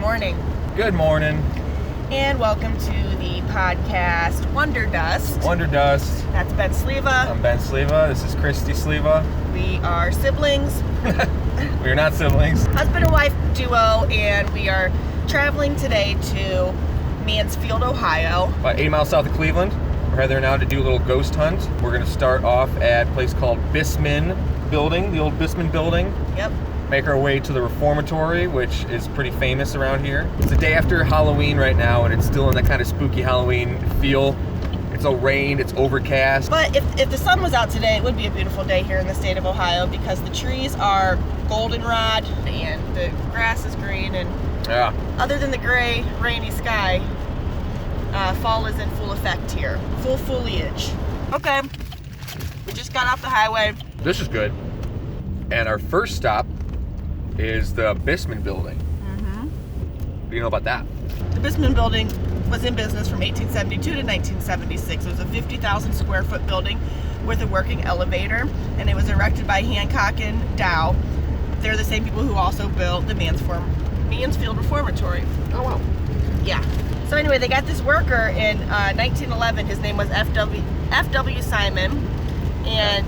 morning. Good morning. And welcome to the podcast WanderDust. WanderDust. That's Ben Sliwa. I'm Ben Sliwa. This is Kristi Sliwa. We are siblings. We're not siblings. Husband and wife duo, and we are traveling today to Mansfield, Ohio. About 8 miles south of Cleveland. We're headed there now to do a little ghost hunt. We're going to start off at a place called Bissman building, the old Bissman building. Yep. Make our way to the Reformatory, which is pretty famous around here. It's the day after Halloween right now, and it's still in that kind of spooky Halloween feel. It's all rained, it's overcast. But if the sun was out today, it would be a beautiful day here in the state of Ohio because the trees are goldenrod and the grass is green, and Yeah. other than the gray, rainy sky, fall is in full effect here. Full foliage. Okay, we just got off the highway. This is good. And our first stop is the Bissman building. Mm-hmm. What do you know about that? The Bissman building was in business from 1872 to 1976. It was a 50,000 square foot building with a working elevator, and it was erected by Hancock and Dow. They're the same people who also built the Mansfield Reformatory. Oh, wow. Yeah. So anyway, they got this worker in 1911. His name was F.W. Simon, and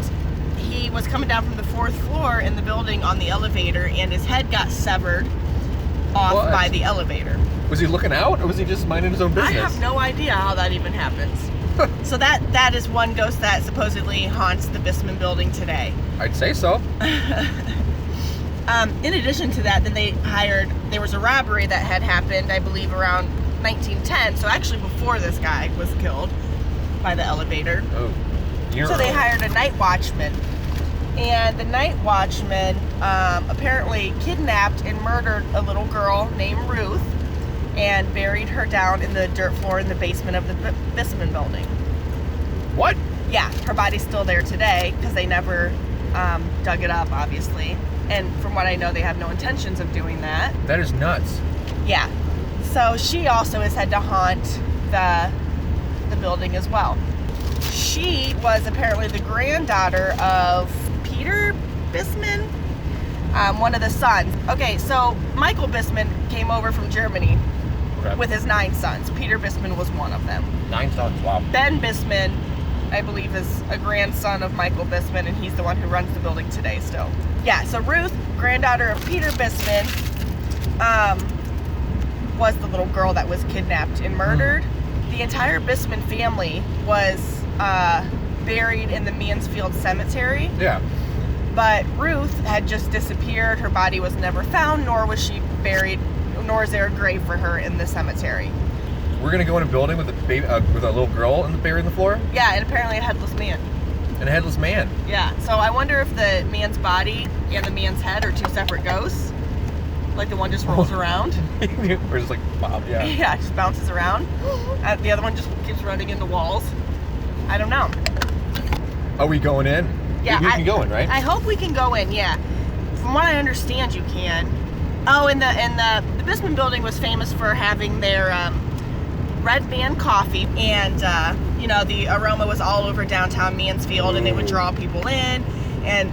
he was coming down from the fourth floor in the building on the elevator, and his head got severed off by the elevator. Was he looking out, or was he just minding his own business? I have no idea how that even happens. So that is one ghost that supposedly haunts the Bissman building today. I'd say so. In addition to that, then there was a robbery that had happened, I believe, around 1910. So actually before this guy was killed by the elevator. Oh. So they hired a night watchman. And the night watchman apparently kidnapped and murdered a little girl named Ruth and buried her down in the dirt floor in the basement of the Bissman building. What? Yeah, her body's still there today because they never dug it up, obviously. And from what I know, they have no intentions of doing that. That is nuts. Yeah. So she also is said to haunt the building as well. She was apparently the granddaughter of Peter Bissman, one of the sons. Okay, so Michael Bissman came over from Germany with his 9 sons. Peter Bissman was one of them. 9 sons, wow. Ben Bissman, I believe, is a grandson of Michael Bissman, and he's the one who runs the building today still. Yeah, so Ruth, granddaughter of Peter Bissman, was the little girl that was kidnapped and murdered. The entire Bissman family was buried in the Mansfield Cemetery. Yeah. But Ruth had just disappeared. Her body was never found, nor was she buried, nor is there a grave for her in the cemetery. We're gonna go in a building with a baby, with a little girl buried in the floor. Yeah, and apparently a headless man. And a headless man. Yeah. So I wonder if the man's body and the man's head are 2 separate ghosts. Like the one just rolls around. Or just like Bob, yeah. Yeah, it just bounces around. The other one just keeps running into walls. I don't know. Are we going in? Yeah, we can go in, right? I hope we can go in, yeah. From what I understand, you can. Oh, and the Bissman building was famous for having their Red Man coffee, and the aroma was all over downtown Mansfield. Ooh. And it would draw people in, and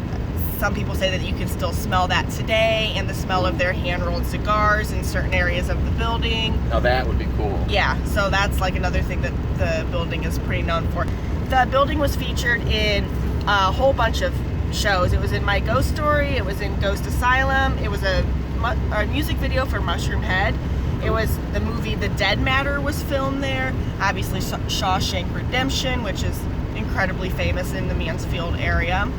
some people say that you can still smell that today, and the smell of their hand-rolled cigars in certain areas of the building. Now that would be cool. Yeah, so that's like another thing that the building is pretty known for. The building was featured in a whole bunch of shows. It was in My Ghost Story, it was in Ghost Asylum, it was a music video for Mushroom Head. It was the movie The Dead Matter was filmed there. Obviously Shawshank Redemption, which is incredibly famous in the Mansfield area.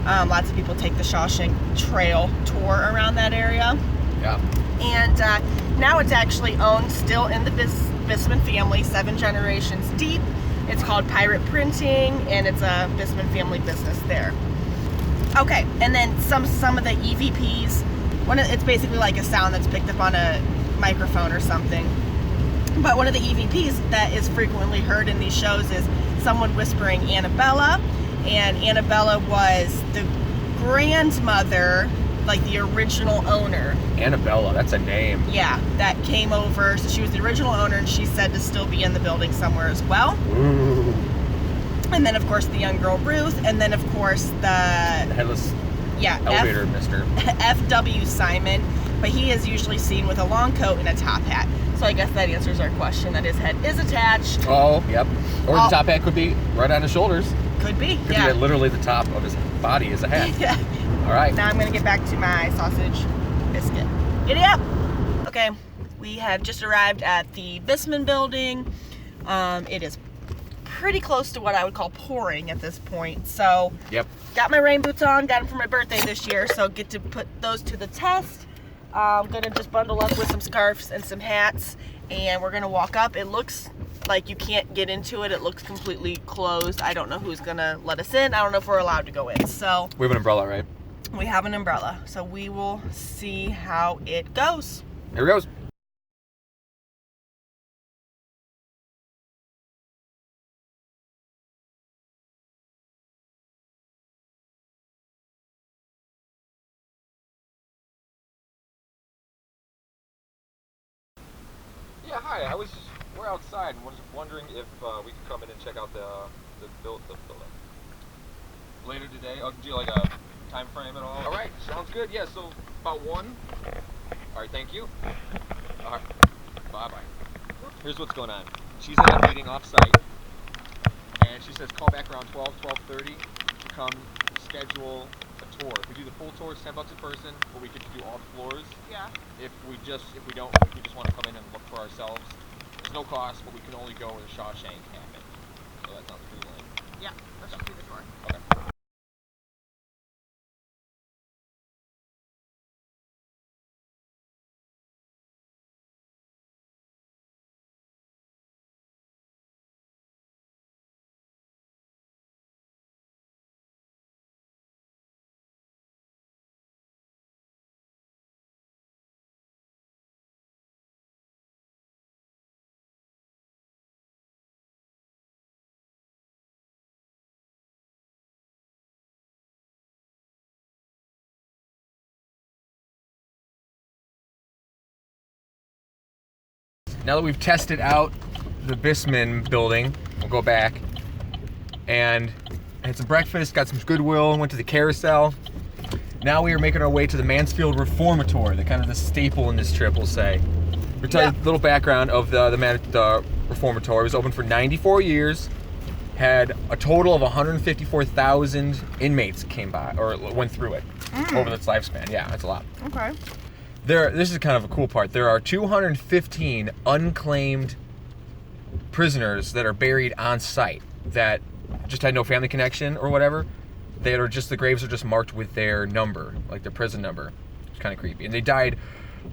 Lots of people take the Shawshank Trail tour around that area. Yeah. And now it's actually owned still in the Bissman family, 7 generations deep. It's called Pirate Printing, and it's a Bissman family business there. Okay, and then some of the EVPs. It's basically like a sound that's picked up on a microphone or something. But one of the EVPs that is frequently heard in these shows is someone whispering Annabella. And Annabella was the grandmother, like the original owner. Annabella, that's a name. Yeah, that came over. So she was the original owner, and she's said to still be in the building somewhere as well. Ooh. And then, of course, the young girl Ruth. And then, of course, the headless elevator mister. F.W. Simon but he is usually seen with a long coat and a top hat. So I guess that answers our question, that his head is attached. Oh, yep. Or the top hat could be right on his shoulders. Could be, Could be literally the top of his body is a hat. Yeah. All right. Now I'm going to get back to my sausage biscuit. Giddy up! Okay, we have just arrived at the Bissman building. It is pretty close to what I would call pouring at this point. So, yep. Got my rain boots on, got them for my birthday this year, so get to put those to the test. I'm gonna just bundle up with some scarves and some hats, and we're gonna walk up. It looks like you can't get into it. It looks completely closed. I don't know who's gonna let us in. I don't know if we're allowed to go in. So we have an umbrella, right? We have an umbrella, so we will see how it goes. Here it goes. Yeah, hi. We're outside and was wondering if we could come in and check out the building later today. Oh, do you like a time frame at all? All right, sounds good. Yeah, so about 1. All right, thank you. All right, bye. Here's what's going on. She's in a meeting off-site, and she says call back around 12:30 to come schedule a tour. If we do the full tour, it's $10 a person, but we get to do all the floors. Yeah. If we just want to come in and look for ourselves, there's no cost, but we can only go where the Shawshank happened. So that sounds pretty lame. Yeah, let's just do the tour. Okay. Now that we've tested out the Bissman building, we'll go back and had some breakfast, got some Goodwill, went to the carousel. Now we are making our way to the Mansfield Reformatory, the kind of the staple in this trip, we'll say. We'll tell you a little background of the Reformatory. It was open for 94 years, had a total of 154,000 inmates came by, or went through it over its lifespan. Yeah, that's a lot. Okay. This is kind of a cool part. There are 215 unclaimed prisoners that are buried on site that just had no family connection or whatever. The graves are just marked with their number, like their prison number. It's kind of creepy. And they died,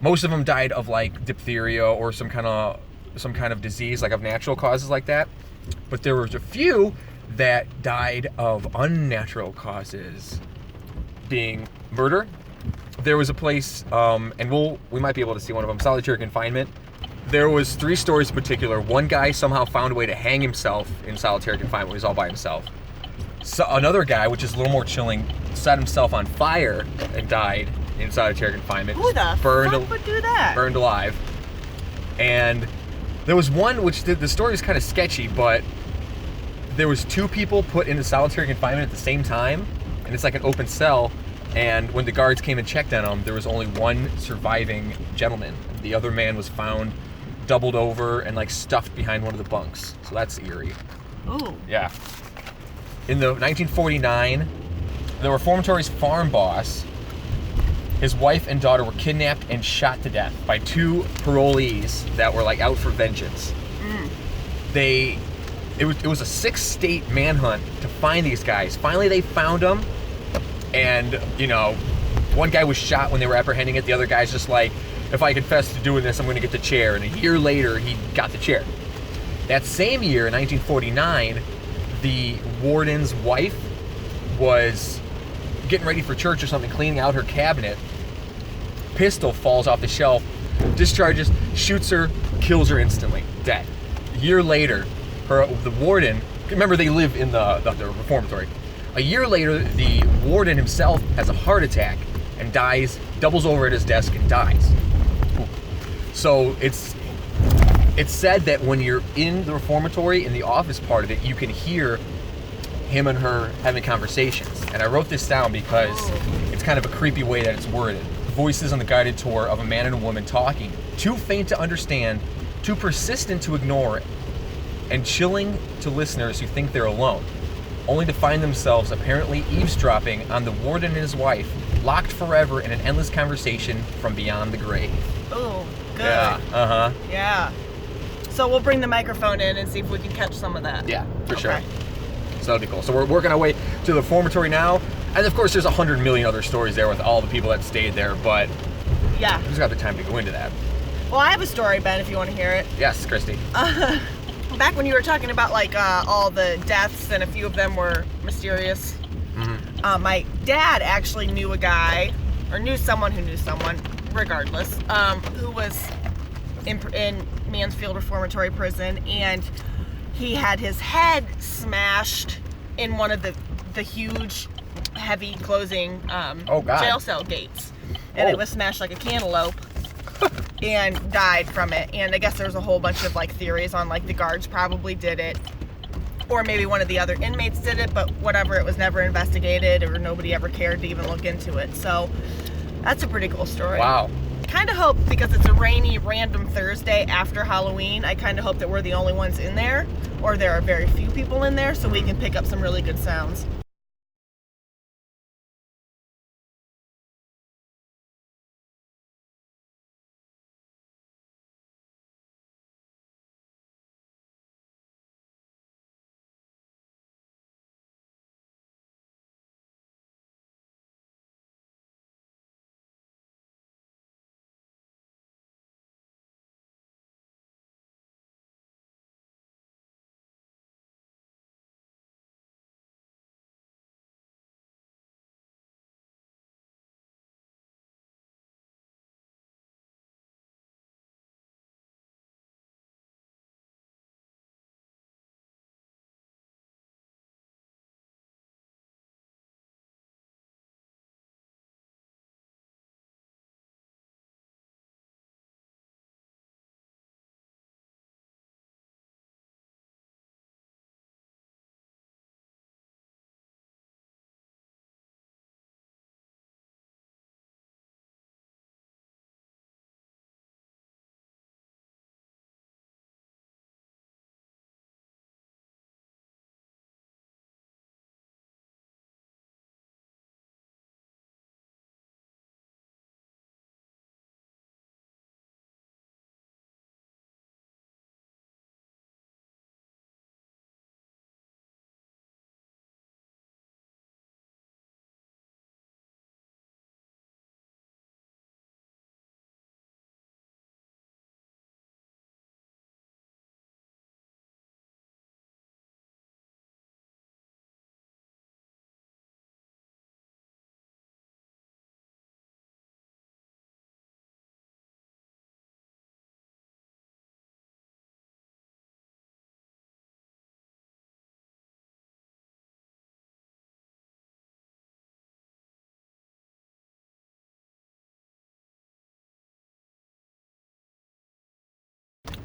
most of them died of like diphtheria or some kind of disease, like of natural causes like that. But there was a few that died of unnatural causes, being murder. There was a place, and we might be able to see one of them, solitary confinement. There was 3 stories in particular. One guy somehow found a way to hang himself in solitary confinement. He was all by himself. So another guy, which is a little more chilling, set himself on fire and died in solitary confinement. Who the fuck would do that? Burned alive. And there was one which the story is kind of sketchy, but there was 2 people put into solitary confinement at the same time, and it's like an open cell. And when the guards came and checked on him, there was only one surviving gentleman. The other man was found doubled over and like stuffed behind one of the bunks. So that's eerie. Ooh. Yeah. In the 1949, the Reformatory's farm boss, his wife and daughter were kidnapped and shot to death by 2 parolees that were like out for vengeance. It was a 6-state manhunt to find these guys. Finally, they found them. And, one guy was shot when they were apprehending it. The other guy's just like, if I confess to doing this, I'm going to get the chair. And a year later, he got the chair. That same year, in 1949, the warden's wife was getting ready for church or something, cleaning out her cabinet. Pistol falls off the shelf, discharges, shoots her, kills her instantly, dead. A year later, the warden, remember they live in the reformatory. A year later, the warden himself has a heart attack and dies, doubles over at his desk and dies. So it's said that when you're in the reformatory, in the office part of it, you can hear him and her having conversations. And I wrote this down because it's kind of a creepy way that it's worded. voices on the guided tour of a man and a woman talking, too faint to understand, too persistent to ignore, and chilling to listeners who think they're alone, only to find themselves apparently eavesdropping on the warden and his wife, locked forever in an endless conversation from beyond the grave. Oh, good. Yeah, uh-huh. Yeah. So we'll bring the microphone in and see if we can catch some of that. Yeah, for sure. So that'll be cool. So we're working our way to the reformatory now. And of course, there's 100 million other stories there with all the people that stayed there, but yeah, who's got the time to go into that? Well, I have a story, Ben, if you want to hear it. Yes, Kristi. Back when you were talking about like all the deaths and a few of them were mysterious, my dad actually knew a guy, or knew someone who knew someone, regardless, who was in Mansfield Reformatory prison, and he had his head smashed in one of the huge, heavy closing jail cell gates, and it was smashed like a cantaloupe. And died from it. And I guess there was a whole bunch of like theories on like the guards probably did it, or maybe one of the other inmates did it, but whatever, it was never investigated, or nobody ever cared to even look into it. So that's a pretty cool story. Wow. Kind of hope, because it's a rainy random Thursday after Halloween, I kind of hope that we're the only ones in there, or there are very few people in there, so we can pick up some really good sounds.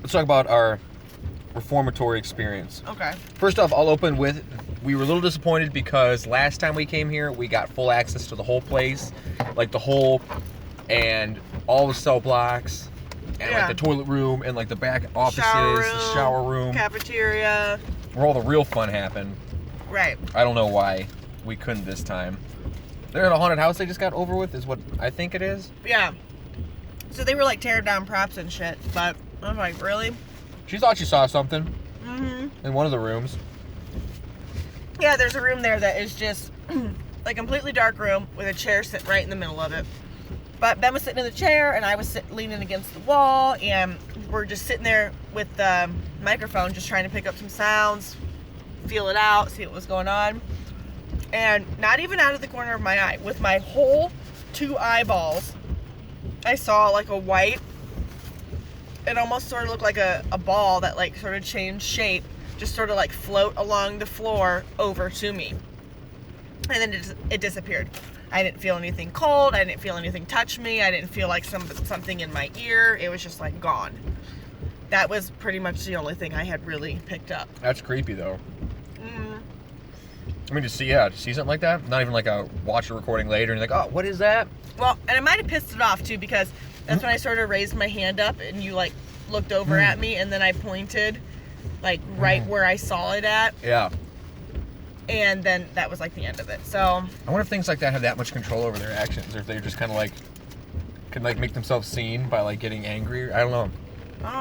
Let's talk about our reformatory experience. Okay. First off, I'll open with, we were a little disappointed because last time we came here, we got full access to the whole place, like the whole, and all the cell blocks, and like the toilet room, and like the back offices, the shower room, cafeteria, where all the real fun happened. Right. I don't know why we couldn't this time. They're in a haunted house they just got over with, is what I think it is. Yeah. So they were like tearing down props and shit, but I was like, really? She thought she saw something Mm-hmm. in one of the rooms. Yeah, there's a room there that is just like a completely dark room with a chair sitting right in the middle of it. But Ben was sitting in the chair and I was leaning against the wall, and we're just sitting there with the microphone just trying to pick up some sounds, feel it out, see what was going on. And not even out of the corner of my eye, with my whole 2 eyeballs, I saw like a white, it almost sort of looked like a ball that like sort of changed shape, just sort of like float along the floor over to me. And then it disappeared. I didn't feel anything cold. I didn't feel anything touch me. I didn't feel like something in my ear. It was just like gone. That was pretty much the only thing I had really picked up. That's creepy though. I mean, to see something like that, not even like a watch a recording later and you're like, oh, what is that? Well, and I might have pissed it off too, because that's when I sort of raised my hand up and you like looked over at me, and then I pointed like right where I saw it at. Yeah. And then that was like the end of it. So I wonder if things like that have that much control over their actions, or if they just kind of like can like make themselves seen by like getting angry. I don't know.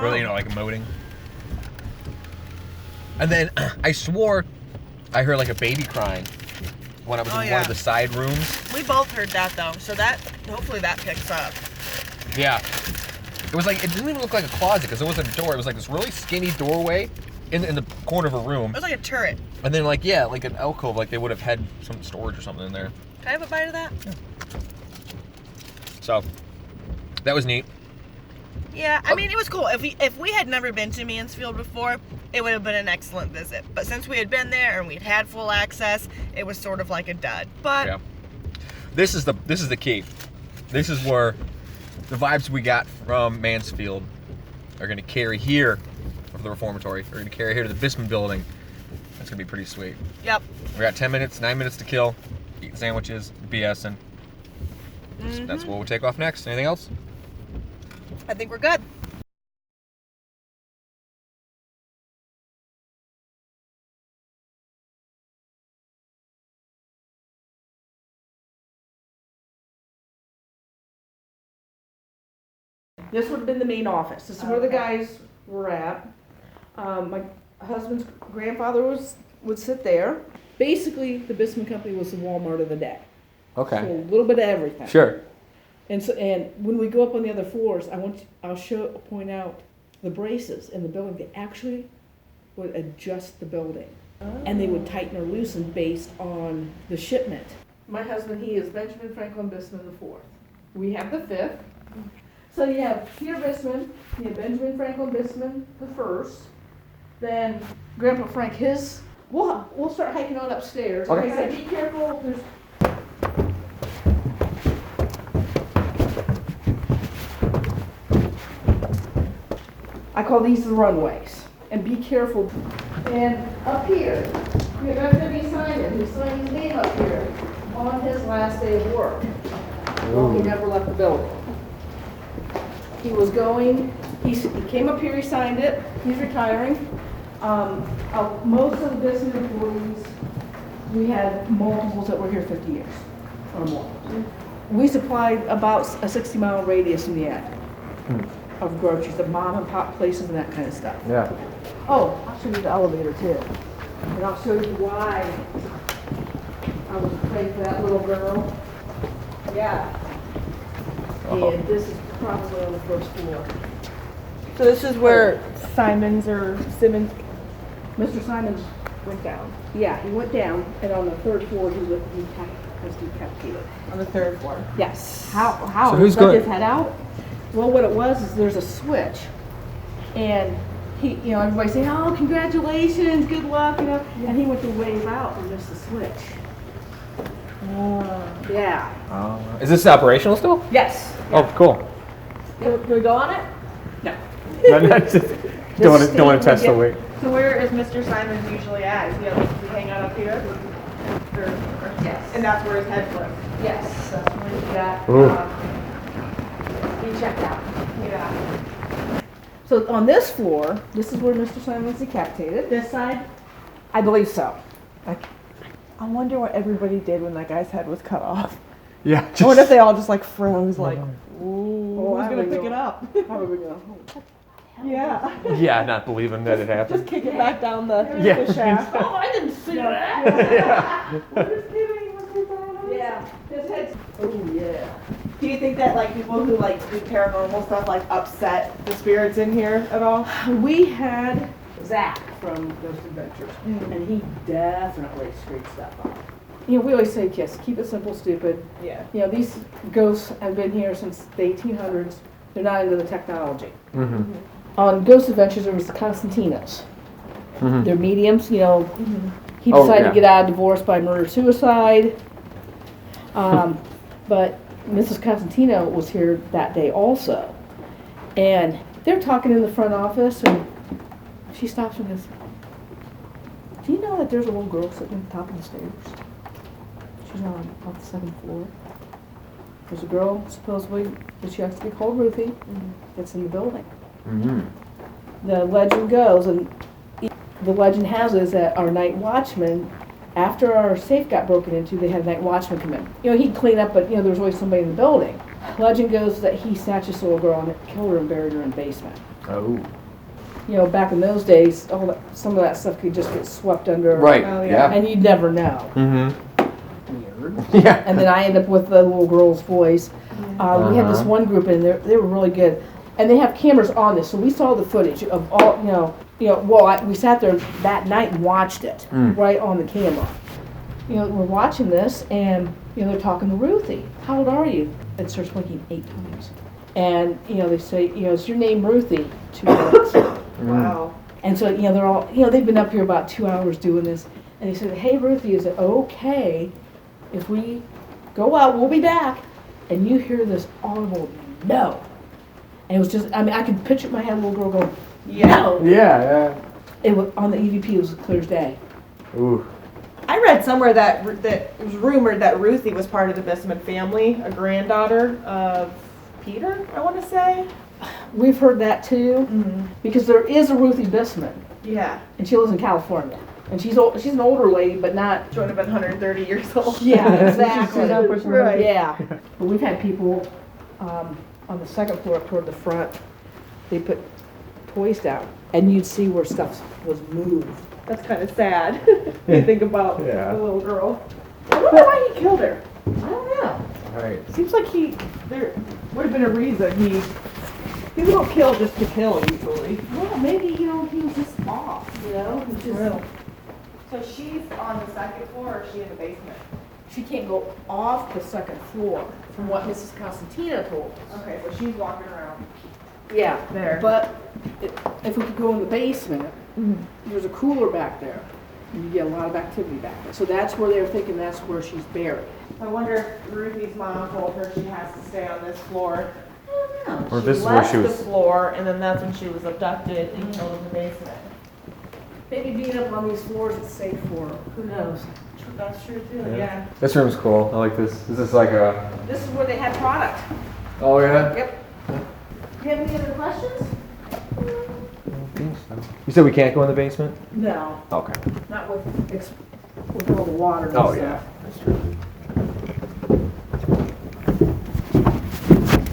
Really, you know, like emoting. And then I swore I heard like a baby crying when I was in one of the side rooms. We both heard that though, so that hopefully that picks up. Yeah. It was like, it didn't even look like a closet because there wasn't a door. It was like this really skinny doorway in the corner of a room. It was like a turret. And then like, yeah, like an alcove, like they would have had some storage or something in there. Can I have a bite of that? Yeah. So, that was neat. Yeah, I mean, it was cool. If we had never been to Mansfield before, it would have been an excellent visit. But since we had been there and we'd had full access, it was sort of like a dud. But yeah. This is the key. This is where the vibes we got from Mansfield are going to carry here for the Reformatory. We're going to carry here to the Bissman building. That's going to be pretty sweet. Yep. We got 10 minutes, 9 minutes to kill, eating sandwiches, BSing. That's what we'll take off next. Anything else? I think we're good. This would have been the main office. This is where the guys were at. My husband's grandfather would sit there. Basically, the Bissman Company was the Walmart of the day. So Okay. a little bit of everything. Sure. And when we go up on the other floors, I'll point out the braces in the building. They actually would adjust the building, and they would tighten or loosen based on the shipment. My husband, he is Benjamin Franklin Bissman the fourth. We have the fifth. So you have Peter Bissman, you have Benjamin Franklin Bissman the first, then Grandpa Frank his. We'll start hiking on upstairs. Okay. Like I said, be careful. There's I call these the runways. And be careful. And up here, we have F.W. Simon, who signed his name up here on his last day of work. Well, he never left the building. He was going, he came up here, he signed it, he's retiring. Most of the business employees, we had multiples that were here 50 years or more. We supplied about a 60-mile radius in the end of groceries, the mom and pop places and that kind of stuff. Yeah. Oh, I'll show you the elevator too. And I'll show you why I was praying for that little girl. Yeah. And this is probably on the first floor. So this is where Simmons, Mr. Simons went down. Yeah, he went down, and on the third floor he was decapitated. on the third floor. Yes. How? So who's Stuck going- his head out? Well, what it was is there's a switch, and he, everybody saying, "Oh, congratulations, good luck," and he went to wave out and missed the switch. Yeah. Is this operational still? Yes. Oh, cool. Can we go on it? No. Don't want to test the weight. So where is Mr. Simons usually at? Is he hang out up here? Yes. And that's where his head was? Yes. That's where he got. Ooh. He checked out. Yeah. So on this floor, this is where Mr. Simon was decapitated. This side? I believe so. I wonder what everybody did when that guy's head was cut off. Yeah. I wonder if they all just like froze, like, Oh, ooh, who's gonna pick it up? How are we going? Yeah. Yeah, not believing that it happened. Just kick it back down the shaft. Oh, I didn't see that. Yeah. Yeah. His head's. Oh yeah. Do you think that like people who like do paranormal stuff like upset the spirits in here at all? We had Zach from Ghost Adventures, and he definitely screwed stuff up. We always say, "Kiss, keep it simple, stupid." Yeah. These ghosts have been here since the 1800s. They're not into the technology. Mm-hmm. On Ghost Adventures, there was the Constantinos. Mm-hmm. They're mediums, He Oh, decided yeah. to get out of divorce by murder-suicide. But Mrs. Constantino was here that day also. And they're talking in the front office, and she stops and goes, Do you know that there's a little girl sitting at the top of the stairs? She's on the 7th floor. There's a girl, supposedly, that she has to be called Ruthie, that's in the building. The legend goes, and the legend has it, is that our night watchman, after our safe got broken into, they had a night watchman come in. You know, he'd clean up, but, you know, there was always somebody in the building. Legend goes that he snatched this little girl and killed her and buried her in the basement. Oh. You know, back in those days, some of that stuff could just get swept under. Right. Oh, yeah. And you'd never know. Mm-hmm. Weird. Yeah. And then I end up with the little girl's voice. We had this one group in there; they were really good, and they have cameras on this, so we saw the footage of all. We sat there that night and watched it right on the camera. You know, we're watching this, and you know they're talking to Ruthie. How old are you? It starts blinking 8 times, and you know they say, you know, is your name Ruthie? 2 minutes. Wow. And so you know they're all, you know, they've been up here about 2 hours doing this, and they said, hey Ruthie, is it okay if we go out? We'll be back. And you hear this audible no. And it was just, I mean, I could picture in my head a little girl going, no. Yeah. It was, on the EVP, it was clear as day. Ooh. I read somewhere that it was rumored that Ruthie was part of the Bissman family, a granddaughter of Peter, I want to say. We've heard that too, because there is a Ruthie Bissman, Yeah. and she lives in California. And she's an older lady, but not. She would have been 130 years old. Yeah, exactly. Right. Yeah. But we've had people on the 2nd floor up toward the front, they put toys down, and you'd see where stuff was moved. That's kind of sad. You think about Yeah. the little girl. I wonder why he killed her. I don't know. Right. Seems like there would have been a reason people don't kill just to kill usually. Well, maybe, you know, he was just off, you know? He was just, So she's on the 2nd floor or is she in the basement? she can't go off the 2nd floor, from what Mrs. Constantina told us. Okay, so she's walking around. Yeah. There. But if we could go in the basement, there's a cooler back there. And you get a lot of activity back there. So that's where they're thinking that's where she's buried. I wonder if Ruthie's mom told her she has to stay on this floor. Or She this is where left she was. the floor, and then that's when she was abducted and killed in the basement. Maybe being up on these floors is safe for her. Who knows? That's true too. Yeah. This room's cool. I like this. Is this like a? This is where they had product. Oh yeah. Yep. Do you have any other questions? I don't think so. You said we can't go in the basement? No, Okay. not with all the water and Oh stuff. yeah. That's true.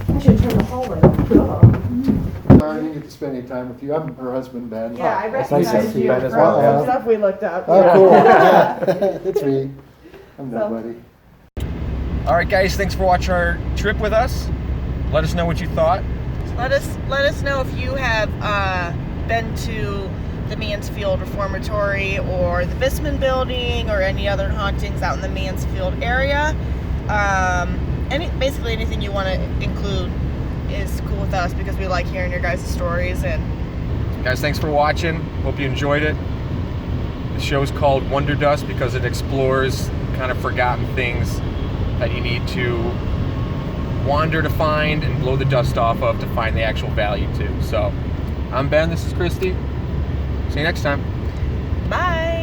I should turn the hallway on. I didn't get to spend any time with you. I'm her husband, Ben. Yeah, I That's nice to recognized see you Ben from as well, some yeah. stuff we looked up. Oh, cool. Yeah. It's me. I'm nobody. All right, guys. Thanks for watching our trip with us. Let us know what you thought. Let us know if you have been to the Mansfield Reformatory or the Bissman building or any other hauntings out in the Mansfield area. Basically anything you want to include is cool with us because we like hearing your guys' stories. And Guys, thanks for watching. Hope you enjoyed it. The show's called WanderDust because it explores kind of forgotten things that you need to wander to find and blow the dust off of to find the actual value too. So, I'm Ben, this is Kristi. See you next time. bye.